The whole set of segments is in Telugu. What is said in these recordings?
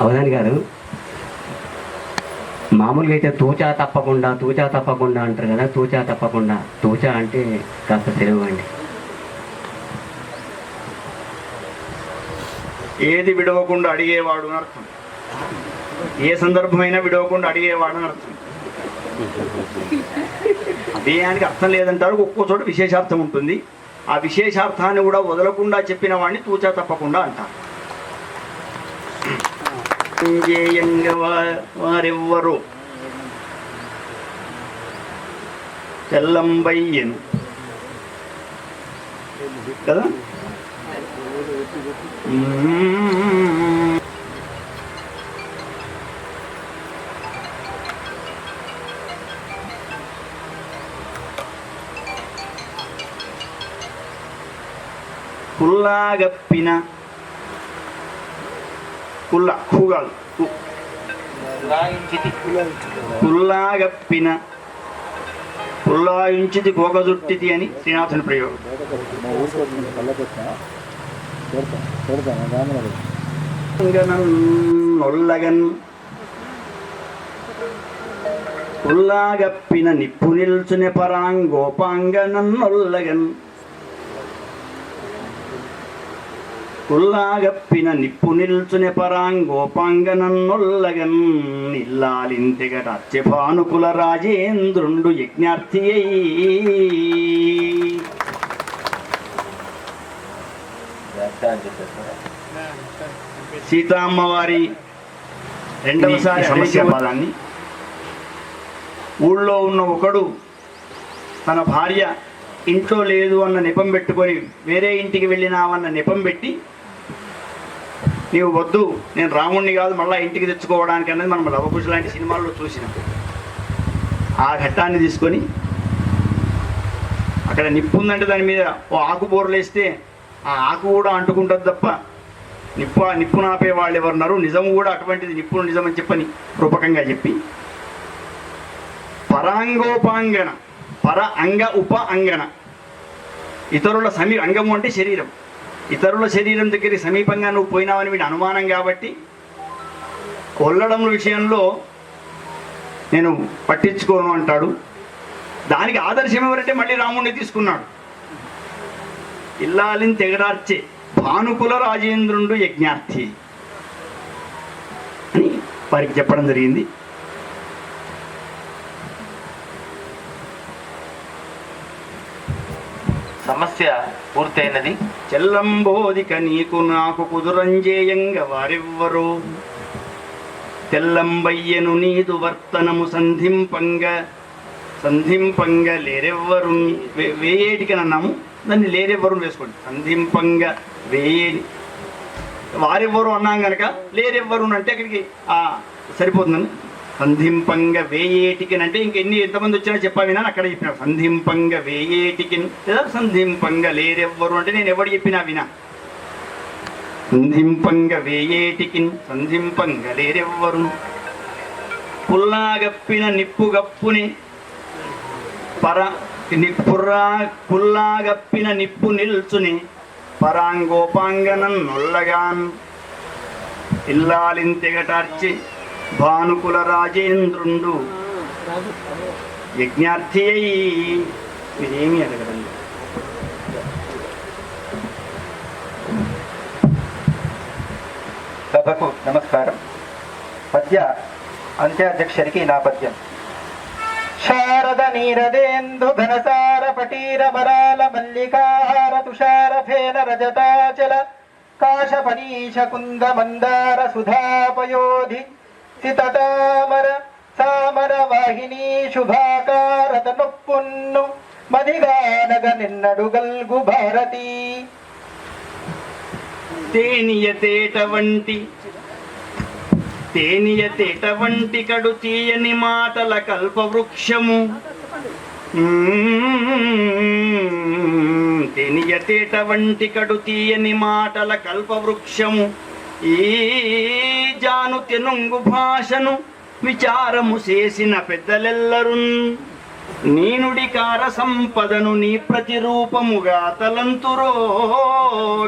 అవధాని గారు, మామూలుగా అయితే తూచా తప్పకుండా అంటారు కదా. తూచా తప్పకుండా, తూచా అంటే కాస్త సెలవు అండి. ఏది విడవకుండా అడిగేవాడు అని అర్థం. ఏ సందర్భమైనా విడవకుండా అడిగేవాడు అని అర్థం. అదేయానికి అర్థం లేదంటారు, ఒక్కో చోట విశేషార్థం ఉంటుంది. ఆ విశేషార్థాన్ని కూడా వదలకుండా చెప్పిన వాడిని తూచా తప్పకుండా అంటారు. వారెవ్వరు తెల్లంబయ్యను కదా. కుల్లాగప్పిన, కుల్ల కూగాలు, కుల్లాగప్పిన కుల్లాయించిది గోగజుట్టిది అని శ్రీనాథుని ప్రయోగం. నొల్లగన్ కుల్లాగప్పిన నిప్పు నిల్చునే పరాంగోపాంగనొల్లగన్, కుల్లాగప్పిన నిప్పు నిల్చునే పరాంగోపాంగనొల్లగన్, ఇల్లాలింతెగట అచ్చభానుకుల రాజేంద్రుండు యజ్ఞార్థి అయి. సీతామ్మవారి రెండవసారి సమస్య పదాన్ని ఊళ్ళో ఉన్న ఒకడు తన భార్య ఇంట్లో లేదు అన్న నెపం పెట్టుకొని వేరే ఇంటికి వెళ్ళినావన్న నెపం పెట్టి, నీవు వద్దు, నేను రాముణ్ణి కాదు మళ్ళీ ఇంటికి తెచ్చుకోవడానికి అనేది మనం లవకుశ లాంటి సినిమాల్లో చూసినాం. ఆ ఘట్టాన్ని తీసుకొని అక్కడ నిప్పు ఉందంటే దాని మీద ఓ ఆకు బోర్లేస్తే ఆ ఆకు కూడా అంటుకుంటుంది తప్ప నిప్పు నాపే వాళ్ళు ఎవరున్నారు, నిజం కూడా అటువంటిది, నిప్పును నిజమని చెప్పని రూపకంగా చెప్పి, పరాంగోపాంగన, పర అంగ ఉప అంగన, ఇతరుల అంగము అంటే శరీరం, ఇతరుల శరీరం దగ్గరికి సమీపంగా నువ్వు పోయినావని వీడి అనుమానం కాబట్టి కొల్లడం విషయంలో నేను పట్టించుకోను అంటాడు. దానికి ఆదర్శం ఎవరంటే మళ్ళీ రాముడిని తీసుకున్నాడు. ఇల్లాలిని తెగడార్చే భానుకుల రాజేంద్రుండు యజ్ఞార్థి అని వారికి చెప్పడం జరిగింది. సమస్య పూర్తయినది. చెల్లంబోదిక నీకు నాకు కుదురంజేయంగ వారెవ్వరో, తెల్లంబయ్యను నీదు వర్తనము సంధింపంగ లేరెవ్వరు. వేయేటికి అన్నాము, దాన్ని లేరెవ్వరు వేసుకోండి. సంధింపంగ వేయేటి, వారెవ్వరు అన్నాం కనుక లేరెవ్వరు అంటే అక్కడికి సరిపోతుందని. సంధింపంగ వేయేటికిన్ అంటే ఎంతమంది వచ్చినా చెప్పావినా అక్కడ చెప్పిన. సంధింపంగ వేయేటికిన్ లేదా సంధింపంగ లేరెవ్వరు అంటే నేను ఎవడు చెప్పినా వినా. సంధింపంగ వేయేటికిన్ సంధింపంగ లేరెవ్వరు. పుల్లాగప్పిన నిప్పుగప్పుని పుల్లాగప్పిన నిప్పు నిల్చుని పరాంగోపాంగనొల్లగాన్, ఇల్లాలింతెగటార్చి భానుకుల రాజేంద్రుండు యజ్ఞార్థి అయి. మీరేమీ అడగదండి. సభకు నమస్కారం. పద్య అంత్యాధ్యక్షరికి నా పద్యం. శారద నీరదేందు ఘనసార పటీర బరాల మల్లికాహార తుషార ఫేన రజతాచల కాశపనీష కుంద మందార సుధాపయోధి సితటామర సామర వాహిని శుభాకారత నొప్పున్ను మదిగానగ నిన్నడు గల్గు భారతి. తేనియతేట వంటి కడు తీయని మాటల కల్పవృక్షము. తేనియతేట వంటి కడు తీయని మాటల కల్పవృక్షము. ఈ జాను తెనుంగు భాషను విచారము చేసిన పెద్దలెల్లరున్, నీ నుడికార సంపదను నీ ప్రతిరూపముగా తలంతురో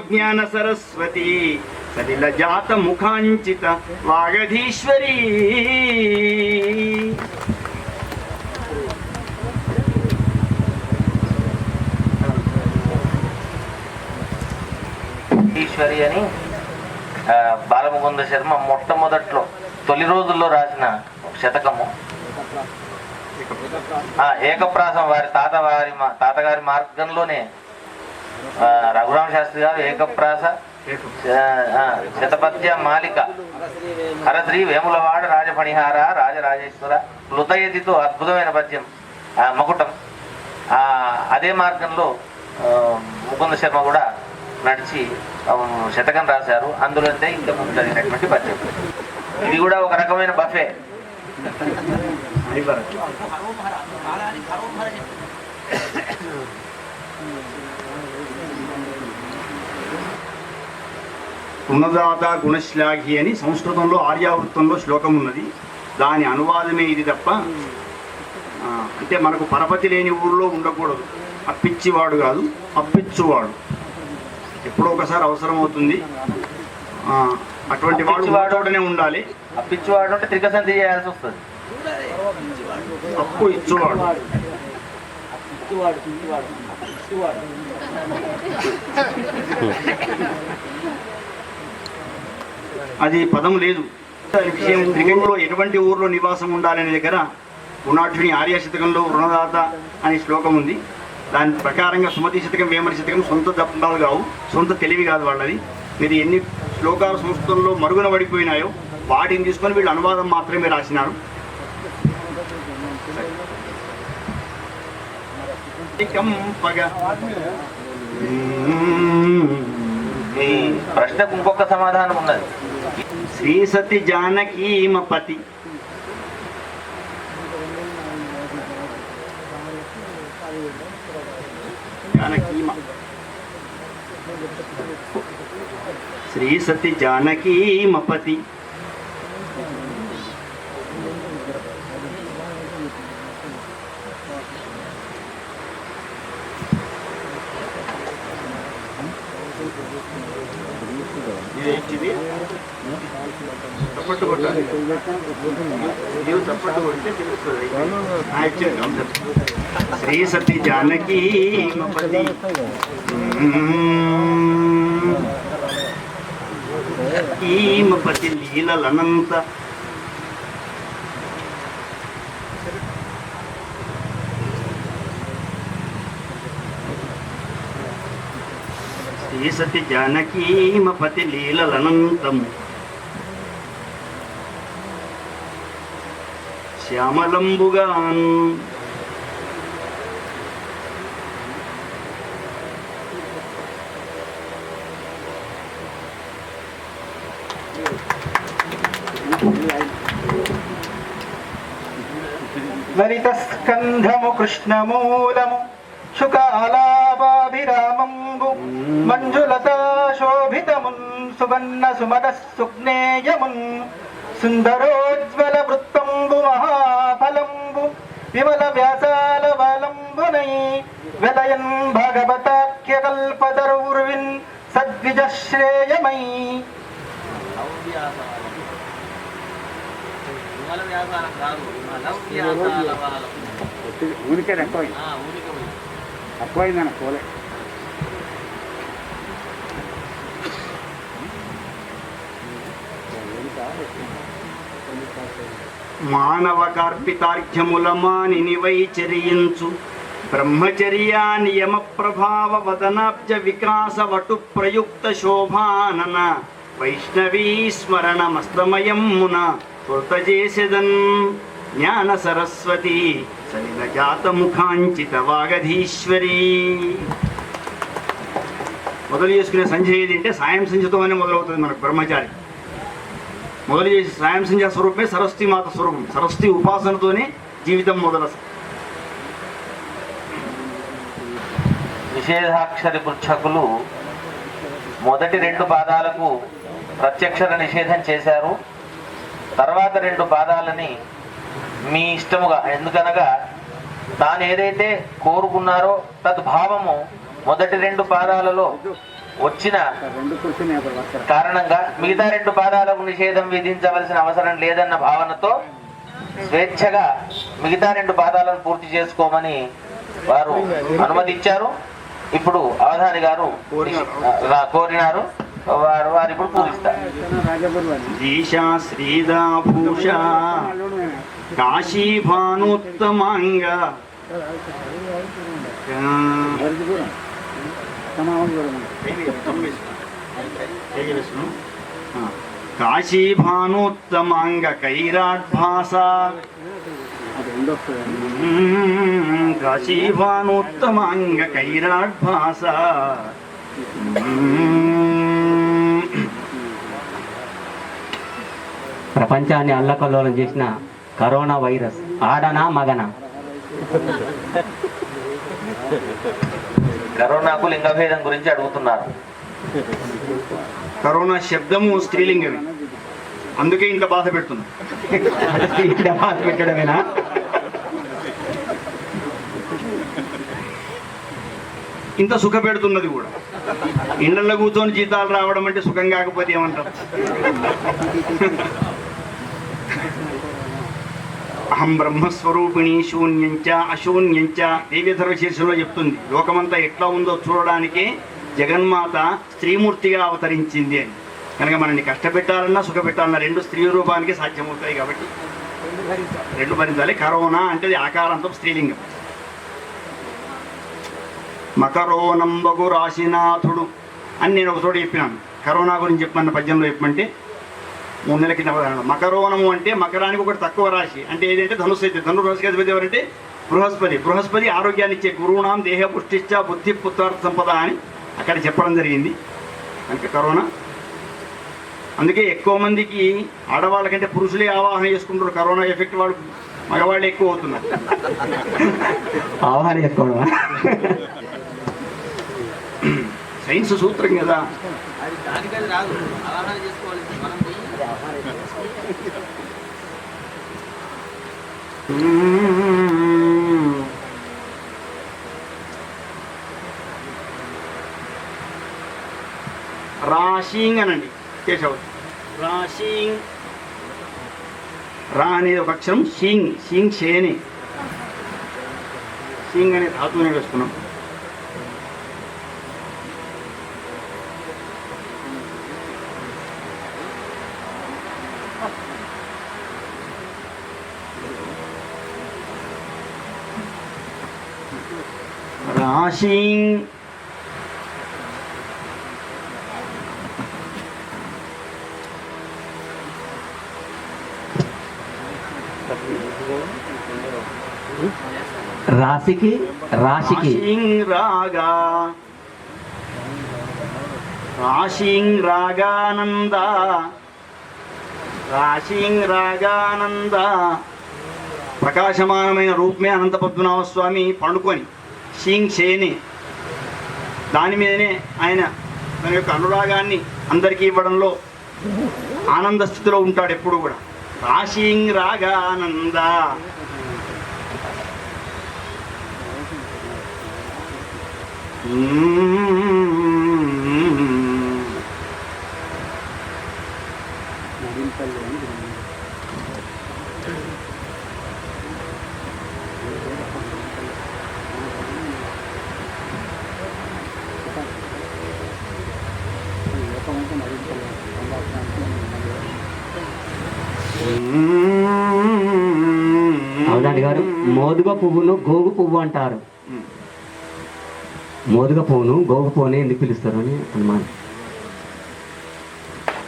జ్ఞాన సరస్వతి సలిలజాత ముఖాంచిత వాగధీశ్వరీ. ఈశ్వరి అని బాలముకుంద శర్మ మొట్టమొదట్లో తొలి రోజుల్లో రాసిన శతకము. ఏకప్రాసం వారి తాతగారి మార్గంలోనే రఘురామ శాస్త్రి గారు ఏకప్రాస శతపద్య మాలిక హరశ్రీ వేములవాడ రాజఫణిహార రాజరాజేశ్వర ప్లుతయతితో అద్భుతమైన పద్యం మకుటం. అదే మార్గంలో ముకుంద శర్మ కూడా నడిచి శతకం రాశారు. అందులో ఇంతకుముందు జరిగినటువంటి పద్యం. ఇది కూడా ఒక రకమైన బఫే. గుణదాత గుణశ్లాఘి అని సంస్కృతంలో ఆర్యావృత్తంలో శ్లోకం ఉన్నది. దాని అనువాదమే ఇది తప్ప అంటే మనకు పరపతి లేని ఊళ్ళో ఉండకూడదు. అప్పిచ్చివాడు కాదు, అప్పిచ్చువాడు. ఎప్పుడో ఒకసారి అవసరం అవుతుంది. అటువంటి వాడు వాడోడనే ఉండాలి. అప్పిచ్చువాడు అంటే త్రికసంధి చేయాల్సి వస్తుంది. అప్పు ఇచ్చువాడు. అది పదం లేదు. విషయం త్రికంలో ఎటువంటి ఊర్లో నివాసం ఉండాలనే దగ్గర గుణాఢ్యుని ఆర్యశతకంలో రుణదాత అనే శ్లోకం ఉంది. దాని ప్రకారంగా సుమతి శతకం వేమన శతకం సొంత దబ్బాలు కావు, సొంత తెలివి కాదు వాళ్ళది. మీరు ఎన్ని శ్లోకాలు సంస్కృతంలో మరుగున పడిపోయినాయో వాటిని తీసుకొని వీళ్ళు అనువాదం మాత్రమే రాసినారు. ఈ ప్రశ్నకు ఇంకొక సమాధానం ఉన్నది. శ్రీ సతి జానకీమపతి శ్రీ సతి జానకీమపతి చప్పట్టు కొట్టాలి. చప్పట్టు కొడితే తెలుస్తుంది. శ్రీ సతి జానకీమపతి ఈమపతి లీలలనంత శ్రీ సతి జానకీమపతి లీలలనంతము శ్యామలంబుగాన్ లలిత స్కంధము కృష్ణమూలము శుకాలాభాభిరామంబు మంజులతా శోభితమున్ సువర్ణ సుమద సుజ్ఞేయమున్ సుందరోజ్వల వృత్తంబు మహాఫలంబు విమల వ్యాసాల వలంబునై వెలయన్ భగవతాఖ్య కల్పతరుర్విన్ సద్విజ శ్రేయమై. మానవ కార్పితార్ఘ్యములమాని వైచరించు బ్రహ్మచర్యా నియమ ప్రభావ వదనాబ్జ వికాస వటు ప్రయుక్త శోభానన వైష్ణవీ స్మరణమస్తమయమున కృతజేసెదన్ జ్ఞాన సరస్వతి సలిలజాత ముఖాంచిత వాగధీశ్వరీ. మొదలు చేసుకునే సంధ్య ఏది అంటే సాయం సంధ్యతోనే మొదలవుతుంది. మనకు బ్రహ్మచారి మొదలు చేసి సాయం సంధ్య స్వరూపమే సరస్వతి మాత స్వరూపం. సరస్వతి ఉపాసనతోనే జీవితం మొదలు. నిషేధాక్షరి పృచ్ఛకులు మొదటి 2 పాదాలకు ప్రత్యక్షర నిషేధం చేశారు. తర్వాత 2 పాదాలని మీ ఇష్టముగా, ఎందుకనగా తాను ఏదైతే కోరుకున్నారో తద్భావము మొదటి 2 పాదాలలో వచ్చిన కారణంగా మిగతా 2 పాదాలకు నిషేధం విధించవలసిన అవసరం లేదన్న భావనతో స్వేచ్ఛగా మిగతా 2 పాదాలను పూర్తి చేసుకోమని వారు అనుమతించారు. ఇప్పుడు అవధాని గారు కోరినారు, వారు ఇప్పుడు పూజిస్తారు. ఈశా శ్రీదాభూష కాశీభానుత్తమాంగ కాశీభానుత్తమాంగ కైరాడ్భాస కాశీభానుత్తమాంగ కైరాడ్భాస ప్రపంచాన్ని అల్లకల్లోలం చేసిన కరోనా వైరస్ ఆడనా మగనా? కరోనాకు లింగభేదం గురించి అడుగుతున్నారు. కరోనా శబ్దము స్త్రీలింగమే, అందుకే ఇంత బాధ పెడుతుంది. బాధ పెట్టడమేనా? ఇంత సుఖ పెడుతున్నది కూడా. ఇళ్లలో కూర్చొని జీతాలు రావడం అంటే సుఖం కాకపోతే ఏమంటారు? అహం బ్రహ్మస్వరూపిణి శూన్యంచ అశూన్యంచ దేవి ధర్మశీర్షంలో చెప్తుంది. లోకమంతా ఎట్లా ఉందో చూడడానికి జగన్మాత స్త్రీమూర్తిగా అవతరించింది అని. కనుక మనల్ని కష్టపెట్టాలన్నా సుఖ పెట్టాలన్నా 2 స్త్రీ రూపానికి సాధ్యమవుతాయి. కాబట్టి 2 భరించాలి. కరోనా అంటే ఆకారంతో స్త్రీలింగం. మకరోనంబగు రాశినాథుడు అని నేను ఒక చోట చెప్పినాను. కరోనా గురించి చెప్పమన్న పద్యంలో చెప్పమంటే 3 నెలల కింద మకరోనము అంటే మకరానికి ఒకటి తక్కువ రాశి. అంటే ఏదంటే ధనుసు అయితే ధనురాశికి అధిపతి ఎవరంటే బృహస్పతి. బృహస్పతి ఆరోగ్యాన్ని ఇచ్చే గురువునాం దేహ పుష్టిశ్చ బుద్ధి పుత్రార్థ సంపద అని అక్కడ చెప్పడం జరిగింది. కనుక కరోనా అందుకే ఎక్కువ మందికి ఆడవాళ్ళకంటే పురుషులే ఆవాహన చేసుకుంటారు. కరోనా ఎఫెక్ట్ వాళ్ళు మగవాళ్ళు ఎక్కువ అవుతున్నారు. ఆవాహన చేసుకోవడమా? సైన్స్ సూత్రం కదా. రాశింగ్ అనండి చేసేవాళ్ళు. రాశింగ్ రా అనేది ఒక అక్షరం, షింగ్ షింగ్ షేని షింగ్ అనే ధాతువుని వేసుకున్నాం. రాశింగ్ రాశికి రాశికి రాగా రాశింగ్ రాగానంద రాశింగ్ రాగానంద ప్రకాశమానమైన రూపమే అనంత పద్మనాభ స్వామి పండుకొని షింగ్ షేని దాని మీదనే ఆయన తన యొక్క అనురాగాన్ని అందరికీ ఇవ్వడంలో ఆనంద స్థితిలో ఉంటాడు ఎప్పుడు కూడా. రాశింగ్ రాగానంద అవధాని గారు, మోదుగ పువ్వును గోగు పువ్వు అంటారు. మోదుగ పువ్వును గోగు పువ్వుని ఎందుకు పిలుస్తారు అని అనుమానం.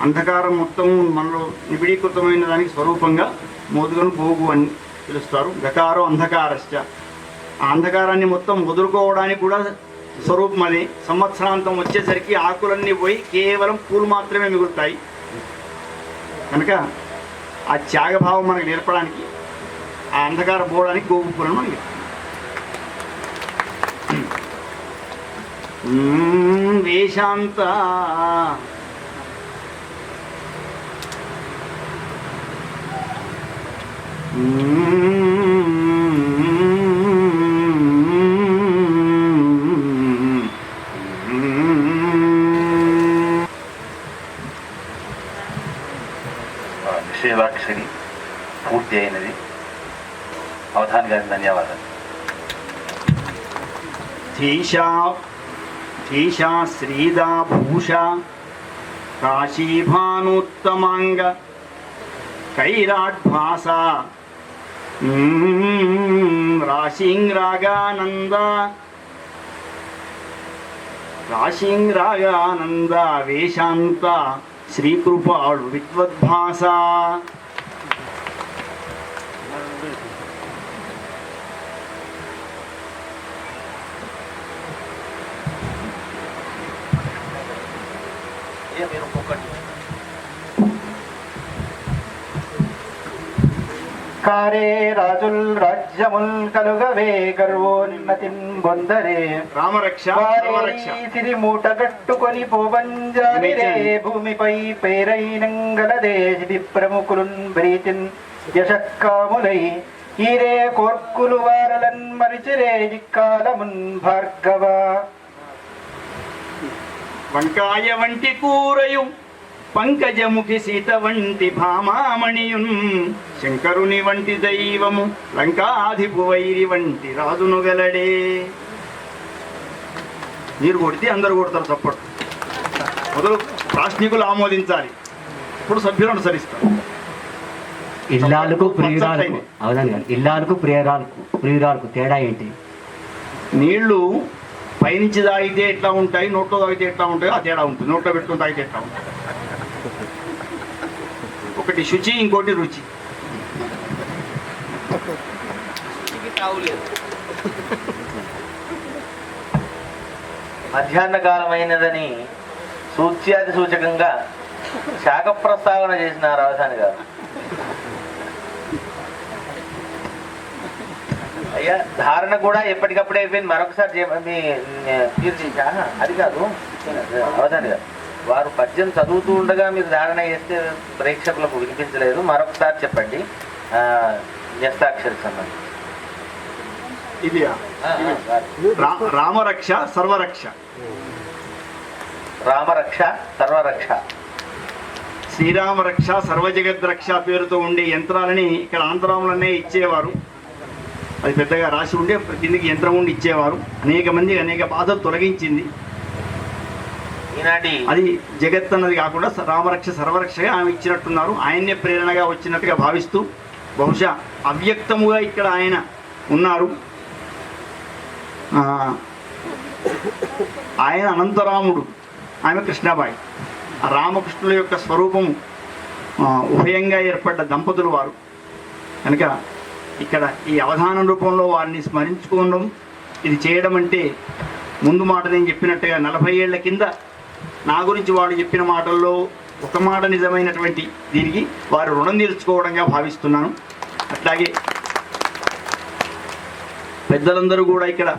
అంధకారం మొత్తం మనలో నిబిడీకృతమైన దానికి స్వరూపంగా మోదుగను గోగు అని పిలుస్తారు. గకారం అంధకారశ్చ, ఆ అంధకారాన్ని మొత్తం వదులుకోవడానికి కూడా స్వరూపం అది. సంవత్సరాంతం వచ్చేసరికి ఆకులన్నీ పోయి కేవలం పూలు మాత్రమే మిగులుతాయి. కనుక ఆ త్యాగభావం మనకు నేర్పడానికి, ఆ అంధకారం పోవడానికి గోగు పూలను మనకి వేషాంత విషయాక్షరి పూర్తి అయినది. అవధాని గారికి ధన్యవాదాలు. ధీషా శ్రీదా భూష కాశీభానుత్తమాంగ కైరాడ్భాస రాశింగ్రాగానంద వేశాంత శ్రీకృపాళు విద్వద్భాస. కారే రాజుల్ రాజ్యముల్ కలుగవే గర్వోన్నతిన్ బొందరే రామరక్ష సిరి మూట గట్టుకొని పోవంజానిరే భూమిపై పేరైనంగలదే ప్రముఖులున్ బ్రీతిన్ యశక్కాములై ఈరే కోర్కులు వారలన్ మరిచిరే ఇక్కాలమున్ భార్గవ. వంకాయ వంటి కూరయు పంకజముఖి సీత వంటి భామామణియున్ శంకరుని వంటి దైవము లంకాధిపు వైరి వంటి రాజును గలడే. మీరు కొడితే అందరు కొడతారు చప్పట్లు. మొదలు రాష్ట్రీకులు ఆమోదించాలి, ఇప్పుడు సభ్యులు అనుసరిస్తారు. ఇల్లాలకు ప్రియురాలకు అవునండి, ఇల్లాలకు ప్రియురాలకు తేడా ఏంటి? నీళ్లు పైనుంచి తాగితే ఎట్లా ఉంటాయి, నోట్లో తాగితే ఎట్లా ఉంటాయో ఆ తేడా ఉంటుంది. నోట్లో పెట్టుకుని తాగితే ఎట్లా ఉంటుంది, ఒకటి శుచి ఇంకోటి రుచి. మధ్యాహ్న కాలమైనదని సూచ్యాది సూచకంగా శాఖ ప్రస్తావన చేసినారు అవధాని గారు. అయ్యా ధారణ కూడా ఎప్పటికప్పుడే అయిపోయింది. మరొకసారి అది కాదు అవధాని గారు, వారు పద్యం చదువుతూ ఉండగా మీరు ధారణ చేస్తే ప్రేక్షకులకు వినిపించలేదు. మరొకసారి చెప్పండి. న్యస్తాక్షరి సంబంధం ఇది రామరక్ష సర్వరక్ష. రామరక్ష సర్వరక్ష. శ్రీరామరక్ష సర్వజగద్రక్ష పేరుతో ఉండే యంత్రాలని ఇక్కడ ఆంధ్రాములనే ఇచ్చేవారు. అది పెద్దగా రాసి ఉండే కిందికి యంత్రం ఉండి ఇచ్చేవారు. అనేక మంది అనేక బాధలు తొలగించింది. అది జగత్ అన్నది కాకుండా రామరక్ష సర్వరక్షగా ఆమె ఇచ్చినట్టున్నారు. ఆయన్నే ప్రేరణగా వచ్చినట్టుగా భావిస్తూ బహుశా అవ్యక్తముగా ఇక్కడ ఆయన ఉన్నారు. ఆయన అనంతరాముడు, ఆమె కృష్ణాబాయి. ఆ రామకృష్ణుల యొక్క స్వరూపము ఉభయంగా ఏర్పడ్డ దంపతులు వారు కనుక ఇక్కడ ఈ అవధానం రూపంలో వారిని స్మరించుకోవడం, ఇది చేయడం అంటే ముందు మాట నేను చెప్పినట్టుగా 40 ఏళ్ల కింద నా గురించి వాడు చెప్పిన మాటల్లో ఒక మాట నిజమైనటువంటి దీనికి వారు రుణం తీర్చుకోవడంగా భావిస్తున్నాను. అట్లాగే పెద్దలందరూ కూడా ఇక్కడ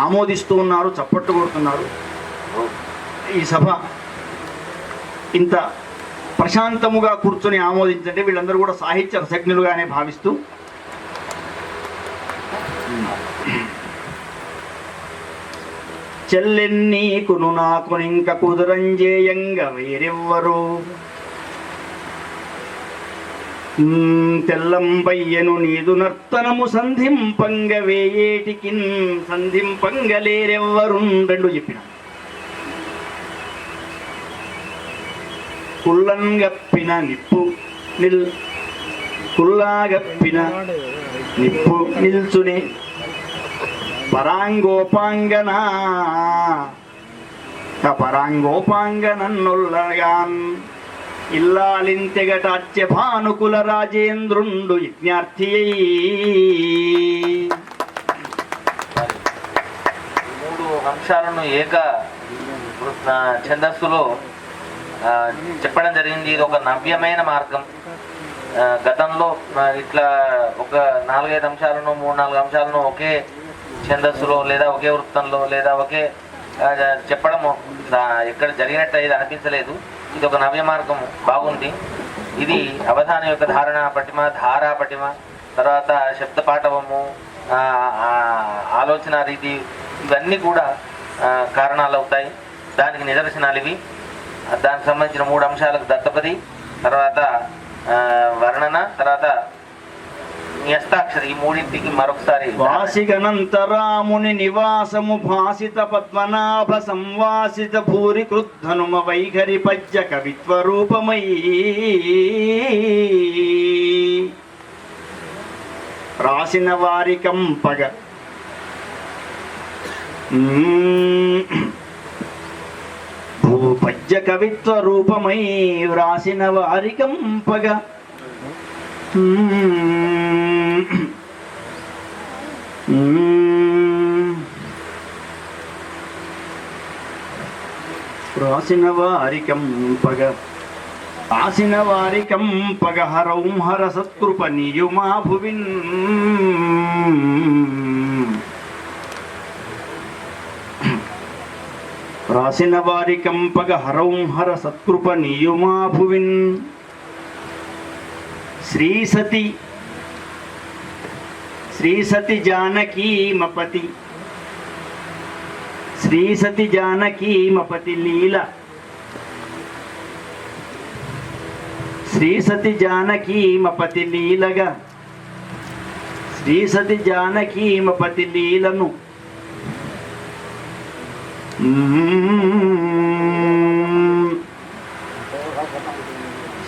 ఆమోదిస్తూ ఉన్నారు, చప్పట్లు కొడుతున్నారు. ఈ సభ ఇంత ప్రశాంతముగా కూర్చొని ఆమోదించంటే వీళ్ళందరూ కూడా సాహిత్య రసజ్ఞులుగానే భావిస్తూ చెల్లెన్నీకును నాకు ఇంక కుదురంజేయంగ వేరెవ్వరు తెల్లంబయ్యను నీదు నర్తనము సంధింపంగ వేయేటికిన్ సంధింపంగలేరెవ్వరు. రెండు చెప్పిన కుల్లాగప్పిన నిప్పు నిల్చునే పరాంగోపాంగనన్నుల్లగాన్ ఇల్లాలింతెగటాచ్య భానుకుల రాజేంద్రుండు యజ్ఞార్థి. 3 అంశాలను ఏక ఛందస్సులో చెప్పడం జరిగింది. ఇది ఒక నవ్యమైన మార్గం. గతంలో ఇట్లా ఒక 4-5 అంశాలను 3-4 అంశాలను ఒకే ఛందస్సులో లేదా ఒకే వృత్తంలో లేదా ఒకే చెప్పడము ఎక్కడ జరిగినట్టు ఇది అనిపించలేదు. ఇది ఒక నవ్య మార్గం, బాగుంది. ఇది అవధానం యొక్క ధారణా పటిమ, ధారా పటిమ, తర్వాత శబ్దపాఠవము, ఆలోచన రీతి, ఇవన్నీ కూడా కారణాలు అవుతాయి. దానికి నిదర్శనాలు ఇవి. దానికి సంబంధించిన 3 అంశాలకు దత్తపది, తర్వాత వర్ణన, తర్వాత న్యస్తాక్షరి. ఈ మూడింటికి మరొకసారి వాసిగనంతరాముని నివాసము భాసిత పద్మనాభ సంవాసిత భూరి కృద్ధనుమ వైఖరి పద్య కవిత్వ రూపమై రాసిన వారి కంపగ భూపద్య కవిత్వ రూపమై వ్రాసిన వారి కంపగ రాసిన వారి కంపగ ఆసిన వారి కంపగ హరౌం హర సత్కృప నియుమా భువిన్ రాసిన వారి కంపగ హరౌం హర సత్కృప నియుమా భువిన్ శ్రీసతి జానకీమపతి శ్రీసతి జానకీమపతి లీల శ్రీసతి జానకీమపతి లీలగా శ్రీసతి జానకీమపతి లీలను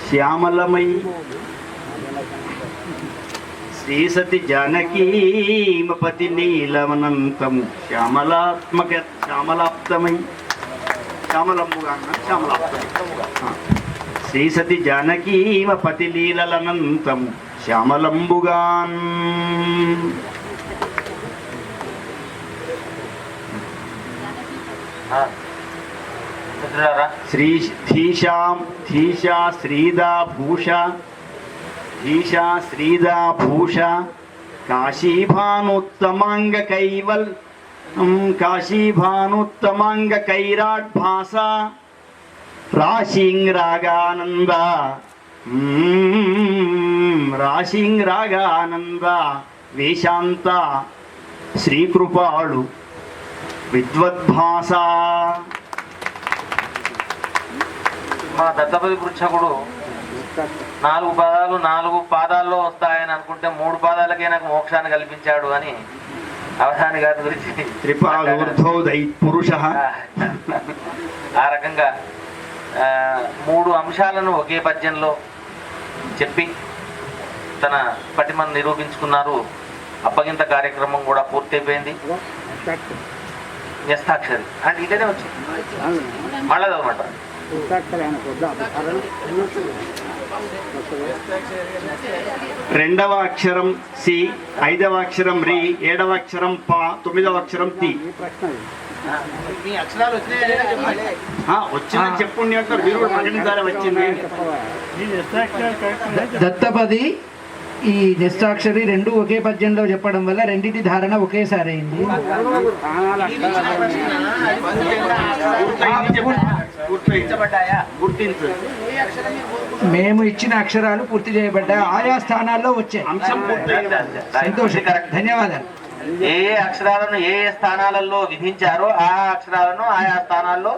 శ్యామలమై శ్రీసతి జానకీమపతి నీలమనంతము శ్యామలాప్తమై శ్యామలముగా శ్యామలాప్తమై శ్రీసతి జానకీమపతి లీలలనంతము శ్యామలంబుగాన్ ధీశా శ్రీదా భూష కాశీభానుత్తమాంగ కైరాట్ భాస రాశింగ్ రాగానంద వేశాంత శ్రీకృపాళు విద్వద్భాస. మా దత్తపతి పృచ్ఛకుడు 4 పదాలు 4 పాదాల్లో వస్తాయని అనుకుంటే 3 పాదాలకే నాకు మోక్షాన్ని కల్పించాడు అని అవధాని గారి గురించి ఆ రకంగా 3 అంశాలను ఒకే పద్యంలో చెప్పి తన పటిమను నిరూపించుకున్నారు. అప్పగింత కార్యక్రమం కూడా పూర్తయిపోయింది. న్యస్తాక్షరి అంటే ఇదేనే వచ్చింది, మళ్ళా చదవమంటారు. రెండవ అక్షరం సి, 5వ అక్షరం రి, 7వ అక్షరం ప, 9వ అక్షరం తి. వచ్చిందని చెప్పుండి అంటారు మీరు కూడా ప్రకటించాలి. వచ్చింది దత్తపది ఈ నిస్తాక్షరి 2 ఒకే పద్యంలో చెప్పడం వల్ల రెండింటి ధారణ ఒకేసారి అయింది. మేము ఇచ్చిన అక్షరాలు పూర్తి చేయబడ్డాయి, ఆయా స్థానాల్లో వచ్చాయి. సంతోషం, ధన్యవాదాలు. ఏ అక్షరాలను ఏ స్థానాలలో విధించారో ఆ అక్షరాలను ఆయా స్థానాల్లో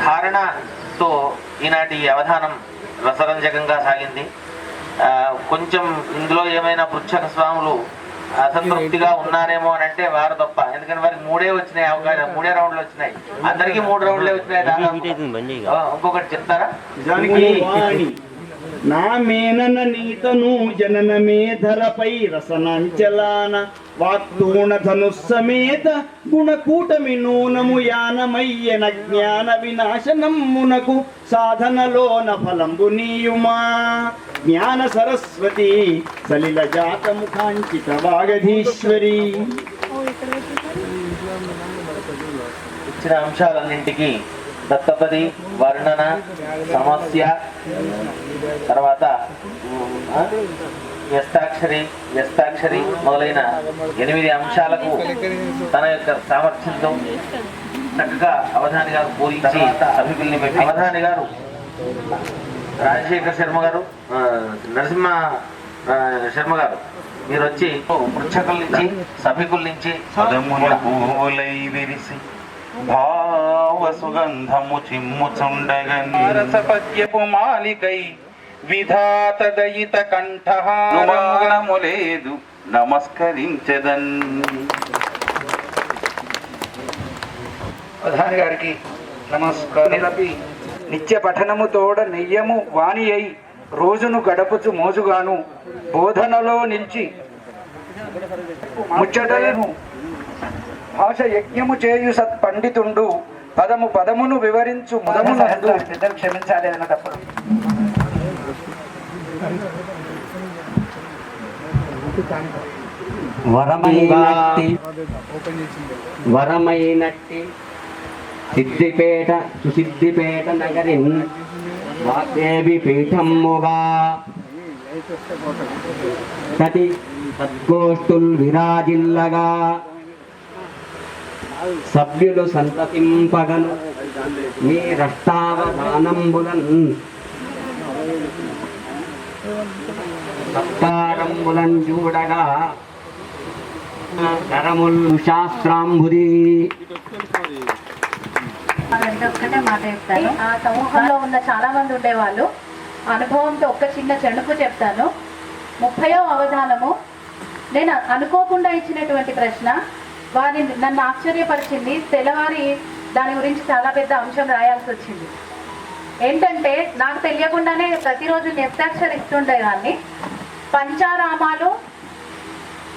ధారణతో ఈనాటి అవధానం రసరంజకంగా సాగింది. కొంచెం ఇందులో ఏమైనా పృచ్ఛక స్వాములు అసంతృప్తిగా ఉన్నారేమో అని అంటే వారు తప్ప, ఎందుకంటే వారికి 3 వచ్చినాయి అవకాశం, 3 రౌండ్లు వచ్చినాయి. అందరికీ 3 రౌండ్లే వచ్చినాయి. ఇంకొకటి చెప్తారా? నా మేనన నీతను జనన మేధరపై రసనాంచలాన వాక్తూణ ధనుస్సమేత గుణకూటమి నూనము యానమయ్యన జ్ఞాన వినాశనమ్మునకు సాధనలోన ఫలంబు నీయుమా జ్ఞాన సరస్వతి సలిల జాత ముఖాంచిత వాగధీశ్వరి. ఇచ్చిన అంశాలన్నింటికి దత్తపది, వర్ణన, సమస్య, తర్వాత వ్యస్తాక్షరి మొదలైన 8 అంశాలకు తన యొక్క సామర్థ్యంతో చక్కగా అవధాని గారు పూరించి అభివృద్ధిని పెట్టి, అవధాని గారు రాజశేఖర్ శర్మ గారు, నరసింహ శర్మ గారు మీరు వచ్చి పృచ్ఛకుల నుంచి సభికుల నుంచి భావ సుగంధము చిమ్ముచుండగన్ రసపద్యపు మాలికై విధాతదయిత కంఠహారము లేదు నమస్కరించదన్. ప్రధాని గారికి నమస్కారం. నిత్య పఠనము తోడ నెయ్యము వాణి అయి రోజును గడపుచు మోజుగాను బోధనలో నిలిచి ముచ్చటలను భాష యజ్ఞము చేయు సత్ పండితుండు పదము పదమును వివరించు ముదమునందు. పెద్దలు క్షమించాలి అన్న తప్పుడు. వరమైనట్టి సిద్ధిపేట సుసిద్ధిపేట నగరి వాగ్దేవి పీఠమ్ముగా సతి సద్గోష్ఠుల్ విరాజిల్లగా సభ్యులు సంతతింపగను మీ రష్టావధానంబులన్ సత్కారంబులన్ చూడగా కరముల్ శాస్త్రాంబుది. ఒక్కటే మాట చెప్తాను. ఆ సమూహంలో ఉన్న చాలా మంది ఉండేవాళ్ళు అనుభవంతో ఒక్క చిన్న చెణుకు చెప్తాను. 30వ అవధానము నేను అనుకోకుండా ఇచ్చినటువంటి ప్రశ్న వారిని నన్ను ఆశ్చర్యపరిచింది. తెల్లవారి దాని గురించి చాలా పెద్ద అంశం రాయాల్సి వచ్చింది. ఏంటంటే నాకు తెలియకుండానే ప్రతిరోజు నెప్తాక్షరి ఇస్తుండే దాన్ని. పంచారామాలు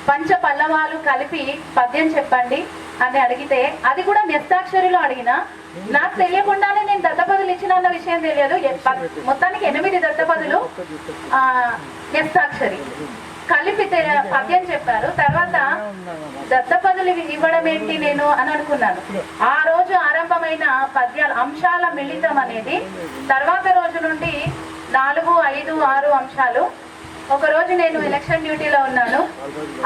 పంచ పల్లవాలు కలిపి పద్యం చెప్పండి అని అడిగితే అది కూడా నెప్తాక్షరిలో అడిగిన నాకు తెలియకుండానే నేను దత్తపదులు ఇచ్చిన అన్న విషయం తెలియదు. మొత్తానికి 8 దత్తపదులు నెప్తాక్షరి కలిపి పద్యం చెప్పారు. తర్వాత దత్తపదులు ఇవ్వడం ఏంటి నేను అని అనుకున్నాను. ఆ రోజు ఆరంభమైన పద్యాల అంశాల మిళితం అనేది తర్వాత రోజు నుండి 4, 5, 6 అంశాలు. ఒకరోజు నేను ఎలక్షన్ డ్యూటీలో ఉన్నాను.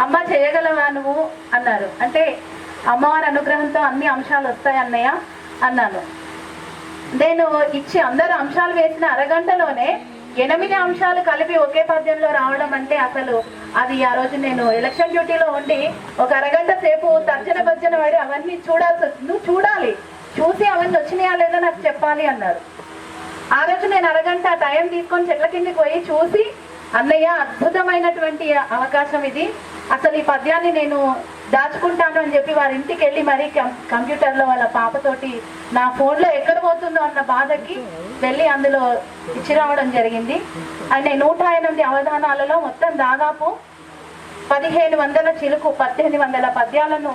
అమ్మ చేయగలవా నువ్వు అన్నారు. అంటే అమ్మవారి అనుగ్రహంతో అన్ని అంశాలు వస్తాయి అన్నయ్య అన్నాను. నేను ఇచ్చి అందరు అంశాలు వేసిన అరగంటలోనే 8 అంశాలు కలిపి ఒకే పద్యంలో రావడం అంటే అసలు అది ఆ రోజు నేను ఎలక్షన్ డ్యూటీలో ఉండి ఒక అరగంట సేపు తర్జన భర్జన పడి అవన్నీ చూడాల్సి వచ్చింది. నువ్వు చూడాలి, చూసి అవన్నీ వచ్చినాయా లేదా నాకు చెప్పాలి అన్నారు. ఆ రోజు నేను అరగంట టైం తీసుకొని చెట్ల కిందకి పోయి చూసి అన్నయ్య అద్భుతమైనటువంటి అవకాశం ఇది, అసలు ఈ పద్యాన్ని నేను దాచుకుంటాను అని చెప్పి వారి ఇంటికి వెళ్ళి మరీ కంప్యూటర్లో వాళ్ళ పాపతోటి నా ఫోన్లో ఎక్కడ పోతుందో అన్న బాధకి వెళ్ళి అందులో ఇచ్చి రావడం జరిగింది. అంటే 108 అవధానాలలో మొత్తం దాదాపు 1500 చిలుకు 1800 పద్యాలను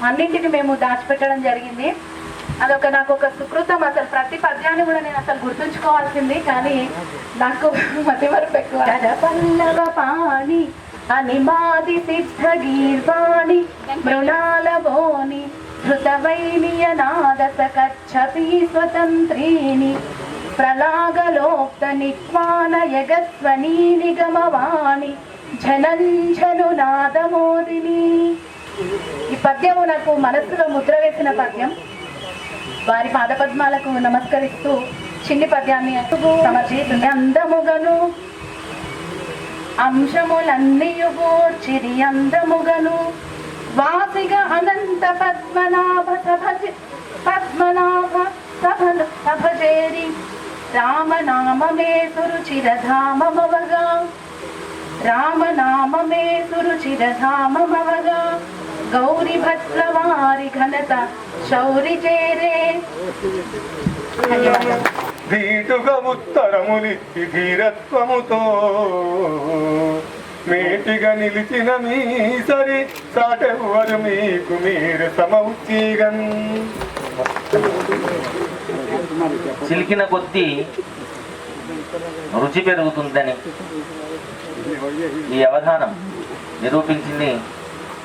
అన్నింటికి మేము దాచిపెట్టడం జరిగింది. అదొక నాకు ఒక సుకృతం. అసలు ప్రతి పద్యాన్ని కూడా నేను అసలు గుర్తుంచుకోవాల్సింది, కానీ నాకు మతిమరుపు ఎక్కువ. పల్లవ పాణి అనిమాది సిద్ధ గీర్వాణి మృణాలవోని ధృతవైనియనాద సకచ్చపి స్వతంత్రీని ప్రలాగలోక్త నిక్వాన యగస్వనీ నిగమవాణి ఝనంఝను నాదమోదిని. ఈ పద్యము నాకు మనస్సులో ముద్ర వేసిన పద్యం. వారి పాదపద్మాలకు నమస్కరిస్తూ చిన్ని పద్యాన్ని సమర్పిస్తుంది. అందముగను అంశములన్నీయుగూర్చిరి అందముగను వాసిగా అనంత పద్మనాభ సభ చేరి రామనామమే సురుచిరధామమవగా రామనామమే సురుచిరధామమవగా గౌరి భట్ల వారి ఘనత శౌరి చేరే. ధీటుగా ఉత్తరములిచ్చి ధీరత్వముతో మేటిగా నిలిచిన మీ సరి సాటెవ్వరు మీకు మీరు సమౌచీగన్. చిలికిన కొద్దీ రుచి పెరుగుతుందని ఈ అవధానం నిరూపించింది.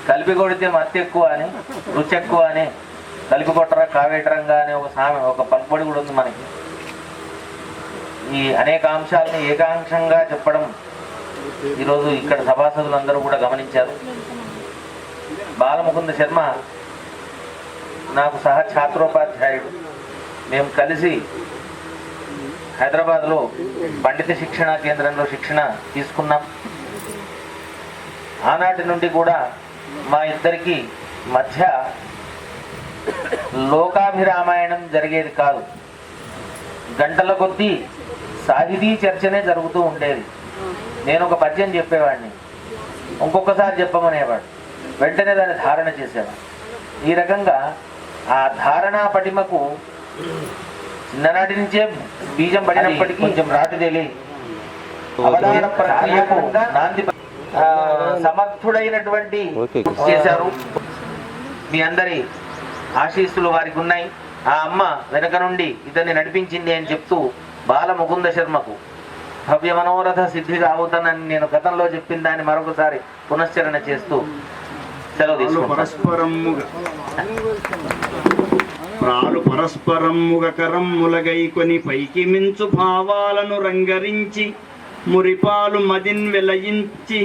కలిపి కొడితే మత్తి ఎక్కువ అని, రుచి ఎక్కువ అని, కలిపి కొట్టరా కావేటరంగా అనే ఒక పలుకుబడి కూడా ఉంది మనకి. ఈ అనేక అంశాలని ఏకాంశంగా చెప్పడం ఈరోజు ఇక్కడ సభాసదులందరూ కూడా గమనించారు. బాలముకుంద శర్మ నాకు సహ ఛాత్రోపాధ్యాయుడు. మేము కలిసి హైదరాబాద్లో పండిత శిక్షణ కేంద్రంలో శిక్షణ తీసుకున్నాం. ఆనాటి నుండి కూడా మా ఇద్దరికి మధ్య లోకాభిరామాయణం జరిగేది కాదు. గంటల కొద్దీ సాహితీ చర్చనే జరుగుతూ ఉండేది. నేను ఒక పద్యం చెప్పేవాడిని, ఇంకొకసారి చెప్పమనేవాడు, వెంటనే దాన్ని ధారణ చేసేవాడు. ఈ రకంగా ఆ ధారణా పటిమకు చిన్ననాటి నుంచే బీజం పడినప్పటికీ కొంచెం రాటు తేలి అవధాన ప్రక్రియకు నాంది సమర్థుడైనటువంటి చేశారు. మీ అందరి ఆశీస్సులు వారికి ఉన్నాయి. ఆ అమ్మ వెనక నుండి ఇతన్ని నడిపించింది అని చెప్తూ బాల ముకుంద శర్మకు భవ్య మనోరథ సిద్ధిగా అవుతానని నేను గతంలో చెప్పిన దాన్ని మరొకసారి పునశ్చరణ చేస్తూ సెలవు తీసుకుంటాను. ప్రాలు పరస్పరముగ కరమ్ములగైకొని పైకి మించు భావాలను రంగరించి మురిపాలు మదిన్ వెలయించి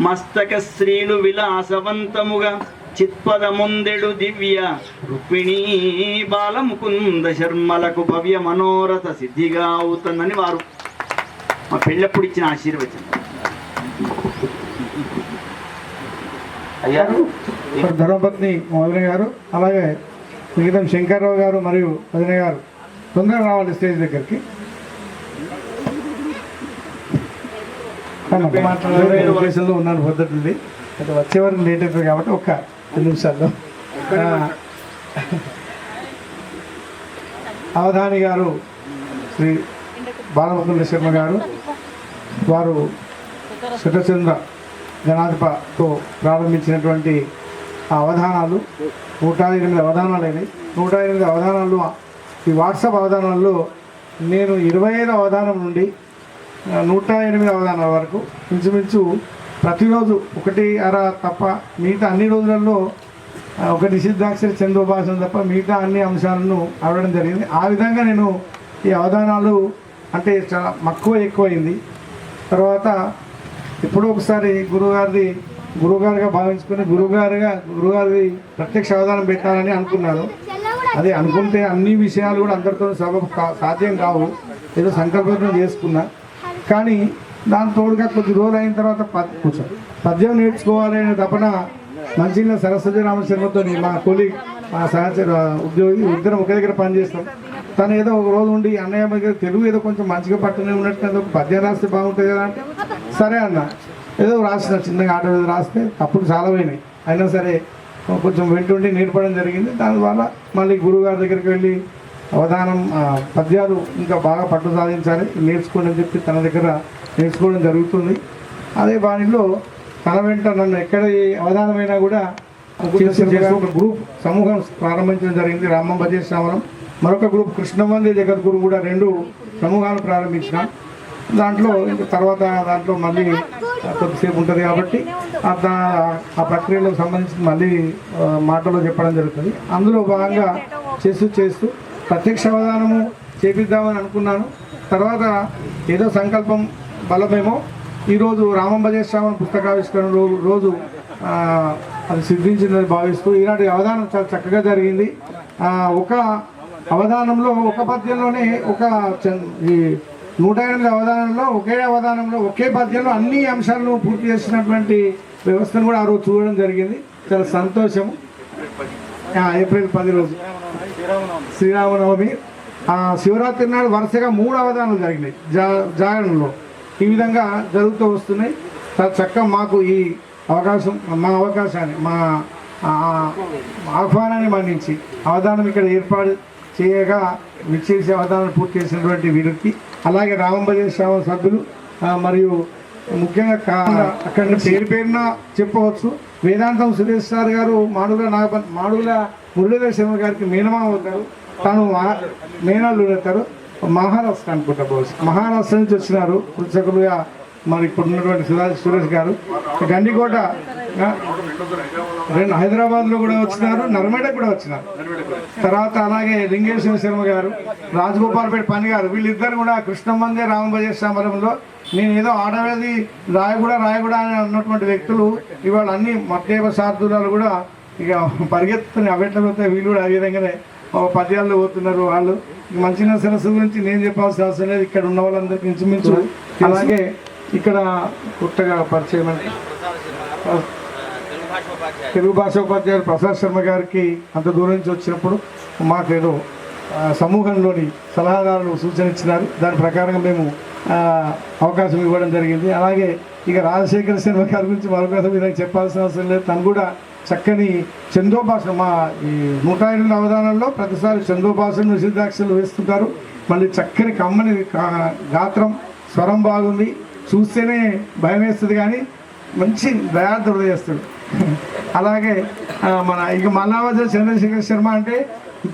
మస్తక శ్రీలు విలాసవంతముగా చిత్పద ముందెడు దివ్య రుక్మిణీ బాలముకుంద శర్మలకు భవ్య మనోరథ సిద్ధిగా అవుతుందని వారు మా పెళ్ళప్పుడు ఇచ్చిన ఆశీర్వచనం. అయ్యా ధర్మపత్ని వదిన గారు, అలాగే మిగతా శంకర్రావు గారు మరియు వదిన గారు తొందరగా రావాలి స్టేజ్ దగ్గరికి. మాట్లాడే ఉన్నాను పొద్దుంది, అయితే వచ్చే వరకు లేట్ అవుతుంది కాబట్టి ఒక్క 2 నిమిషాల్లో. అవధాని గారు శ్రీ బాలముకుంద శర్మ గారు, వారు శతచంద్ర జనాధిపతో ప్రారంభించినటువంటి ఆ అవధానాలు 108 అవధానాలైనవి. 108 అవధానాలు ఈ వాట్సాప్ అవధానాల్లో నేను 25 అవధానం నుండి 108 అవధానాల వరకు ఇంచుమించు ప్రతిరోజు 1 తప్ప మిగతా అన్ని రోజులలో ఒక నిషిద్ధాక్షరి చంద్రోపాసన తప్ప మిగతా అన్ని అంశాలను అవడం జరిగింది. ఆ విధంగా నేను ఈ అవధానాలు అంటే చాలా ఎక్కువైంది. తర్వాత ఎప్పుడో ఒకసారి గురువుగారుగా భావించుకొని గురువుగారి ప్రత్యక్ష అవధానం పెట్టాలని అనుకున్నాను. అది అనుకుంటే అన్ని విషయాలు కూడా అందరితో సాధ్యం కావు, ఏదో సంకల్పం చేసుకున్నా. కానీ దాని తోడుగా కొద్ది రోజులు అయిన తర్వాత పద్యం నేర్చుకోవాలి అనే తపన మంచిగా సరస్వతి రామశర్మతో మా కొలీగ్ మా సహచర ఉద్యోగి ఇద్దరం ఒకే దగ్గర పనిచేస్తాం. తను ఏదో ఒక రోజు ఉండి అన్నయ్య దగ్గర తెలుగు ఏదో కొంచెం మంచిగా పట్టునే ఉన్నట్టు ఒక పద్యం రాస్తే బాగుంటుంది కదా అంటే సరే అన్న, ఏదో రాసిన చిన్నగా ఆట మీద రాస్తే అప్పుడు చాలా పోయినాయి. అయినా సరే కొంచెం వెంటుండి నేర్పడం జరిగింది. దానివల్ల మళ్ళీ గురువుగారి దగ్గరికి వెళ్ళి అవధానం పద్యాలు ఇంకా బాగా పట్టు సాధించాలి నేర్చుకోండి అని చెప్పి తన దగ్గర నేర్చుకోవడం జరుగుతుంది. అదే బాణిలో తన వెంట నన్ను ఎక్కడ అవధానమైనా కూడా ఒక గ్రూప్ సమూహం ప్రారంభించడం జరిగింది. రామం భజే శ్రావణం, మరొక గ్రూప్ కృష్ణవందే జగద్గురు కూడా 2 సమూహాలు ప్రారంభించినాం. దాంట్లో తర్వాత దాంట్లో మళ్ళీ కొద్దిసేపు ఉంటుంది కాబట్టి ఆ ప్రక్రియలకు సంబంధించి మళ్ళీ మాటలో చెప్పడం జరుగుతుంది. అందులో భాగంగా చేస్తూ ప్రత్యక్ష అవధానము చేపిద్దామని అనుకున్నాను. తర్వాత ఏదో సంకల్పం బలమేమో ఈరోజు రామం భజే శ్రావణ పుస్తకావిష్కరణ రోజు అది సిద్ధించిందని భావిస్తూ ఈనాటి అవధానం చాలా చక్కగా జరిగింది. ఒక అవధానంలో ఒక పద్యంలోనే ఈ 108 అవధానంలో ఒకే అవధానంలో ఒకే పద్యంలో అన్ని అంశాలను పూర్తి చేసినటువంటి వ్యవస్థను కూడా ఆ రోజు చూడడం జరిగింది. చాలా సంతోషం. ఏప్రిల్ 10 రోజు శ్రీరామనవమి, శివరాత్రి నాడు వరుసగా 3 అవధానాలు జరిగినాయి జాగరణలో. ఈ విధంగా జరుగుతూ వస్తున్నాయి. చాలా చక్కగా మాకు ఈ అవకాశాన్ని మా ఆహ్వానాన్ని మన్నించి అవధానం ఇక్కడ ఏర్పాటు చేయగా విచ్చేసి అవధానం పూర్తి చేసినటువంటి వీరికి, అలాగే రామం భజే శ్రావణ సభ్యులు మరియు ముఖ్యంగా అక్కడ పేరున చెప్పవచ్చు వేదాంతం సురేష్ సార్ గారు మాడుగుల మురళీధర్ శర్మ గారికి మేనమామ అవుతారు. తను మేనల్లు అవుతారు. మహారాష్ట్ర అనుకుంటా, మహారాష్ట్ర నుంచి వచ్చినారు పుస్తకులుగా. మరి ఇప్పుడు ఉన్నటువంటి సురేష్ గారు గండికోట హైదరాబాద్లో కూడా వచ్చినారు, నర్మేడకు కూడా వచ్చినారు. తర్వాత అలాగే లింగేశ్వర శర్మ గారు, రాజగోపాల్పేట పని గారు, వీళ్ళిద్దరు కూడా కృష్ణమందే రామం భజే శ్రావణంలో నేను ఏదో ఆడవేది రాయగూడ అని ఉన్నటువంటి వ్యక్తులు ఇవాళ అన్ని మధ్యవ శార్దులాలు కూడా ఇక పరిగెత్తుకుని అవెట్ల పోతే వీళ్ళు కూడా ఆ విధంగానే పద్యాల్లో పోతున్నారు. వాళ్ళు మంచిగా సరస్సు గురించి నేను చెప్పాల్సిన అవసరం లేదు, ఇక్కడ ఉన్న వాళ్ళందరికీ ఇంచుమించు. అలాగే ఇక్కడ కొత్తగా పరిచయం తెలుగు భాషోపాధ్యాయులు ప్రసాద్ శర్మ గారికి అంత దూరం నుంచి వచ్చినప్పుడు మాకేదో సమూహంలోని సలహాదారులు సూచన ఇచ్చినారు. దాని ప్రకారంగా మేము అవకాశం ఇవ్వడం జరిగింది. అలాగే ఇక రాజశేఖర శర్మ గారి గురించి మరొక విధంగా చెప్పాల్సిన అవసరం లేదు. తను కూడా చక్కని చందోపాసన, మా ఈ 108 అవధానంలో ప్రతిసారి చందోపాసన నిషిద్ధాక్షలు వేస్తుంటారు. మళ్ళీ చక్కని కమ్మని గాత్రం, స్వరం బాగుంది, చూస్తేనే భయం వేస్తుంది కానీ మంచి దయార్థ హృదయస్తుడు. అలాగే మన ఇక మల్లావజ చంద్రశేఖర్ శర్మ అంటే